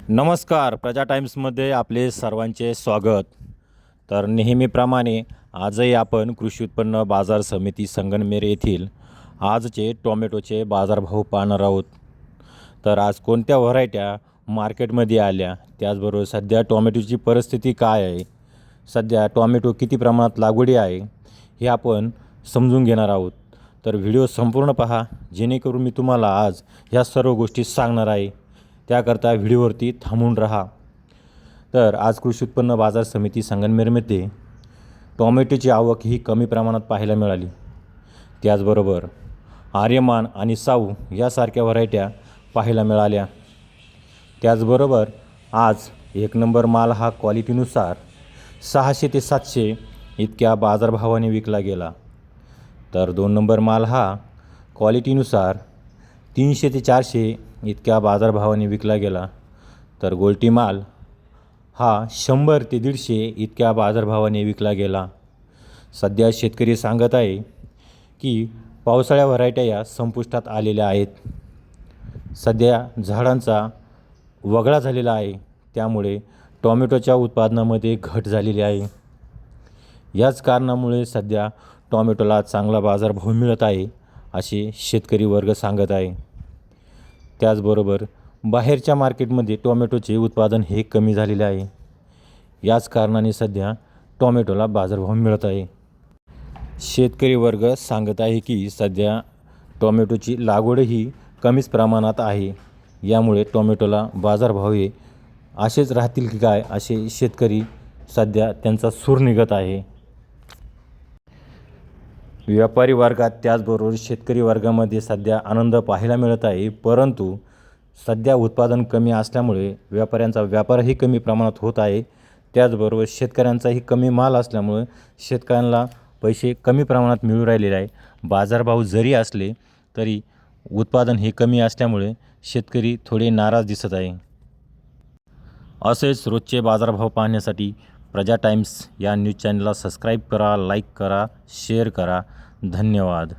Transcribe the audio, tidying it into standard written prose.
नमस्कार. प्रजा टाइम्समध्ये आपले सर्वांचे स्वागत. तर नेहमीप्रमाणे आजही आपण कृषी उत्पन्न बाजार समिती संगमनेर येथील आजचे टोमॅटोचे बाजारभाव पाहणार आहोत. तर आज कोणत्या व्हरायट्या मार्केटमध्ये आल्या, त्याचबरोबर सध्या टोमॅटोची परिस्थिती काय आहे, सध्या टोमॅटो किती प्रमाणात लागवडी आहे, हे आपण समजून घेणार आहोत. तर व्हिडिओ संपूर्ण पहा, जेणेकरून मी तुम्हाला आज ह्या सर्व गोष्टी सांगणार आहे. त्याकरता व्हिडिओवरती थांबून राहा. तर आज कृषी उत्पन्न बाजार समिती संगमनेरमध्ये टोमॅटोची आवक ही कमी प्रमाणात पाहायला मिळाली. त्याचबरोबर आर्यमान आणि साऊ यासारख्या व्हरायट्या पाहायला मिळाल्या. त्याचबरोबर आज 1 नंबर माल हा क्वालिटीनुसार 600 ते 700 इतक्या बाजारभावाने विकला गेला. तर 2 नंबर माल हा क्वालिटीनुसार 300 ते 400 इतक्या बाजारभावाने विकला गेला. तर गोल्टी माल हा 100 ते 150 इतक्या बाजारभावाने विकला गेला. सध्या शेतकरी सांगत आहे की पावसाळ्या व्हरायट्या या संपुष्टात आलेल्या आहेत. सध्या झाडांचा वगळा झालेला आहे, त्यामुळे टोमॅटोच्या उत्पादनामध्ये घट झालेली आहे. याच कारणामुळे सध्या टोमॅटोला चांगला बाजारभाव मिळत आहे, असे शेतकरी वर्ग सांगत आहे. त्याचबरोबर बाहेरच्या मार्केटमध्ये टोमॅटोचे उत्पादन हे कमी झालेले आहे. याच कारणाने सध्या टोमॅटोला बाजारभाव मिळत आहे. शेतकरी वर्ग सांगत आहे की सध्या टोमॅटोची लागवडही कमीच प्रमाणात आहे. यामुळे टोमॅटोला बाजारभाव हे असेच राहतील की काय, असे शेतकरी सध्या त्यांचा सूर निघत आहे. व्यापारी वर्गात त्याचबरोबर शेतकरी वर्गामध्ये सध्या आनंद पाहायला मिळत आहे. परंतु सध्या उत्पादन कमी असल्यामुळे व्यापाऱ्यांचा व्यापारही कमी प्रमाणात होत आहे. त्याचबरोबर शेतकऱ्यांचाही कमी माल असल्यामुळे शेतकऱ्यांना पैसे कमी प्रमाणात मिळू राहिलेले आहे. बाजारभाव जरी असले तरी उत्पादन हे कमी असल्यामुळे शेतकरी थोडे नाराज दिसत आहे. असेच रोजचे बाजारभाव पाहण्यासाठी प्रजा टाइम्स या न्यूज चॅनलला सबस्क्राईब करा, लाईक करा, शेअर करा. धन्यवाद.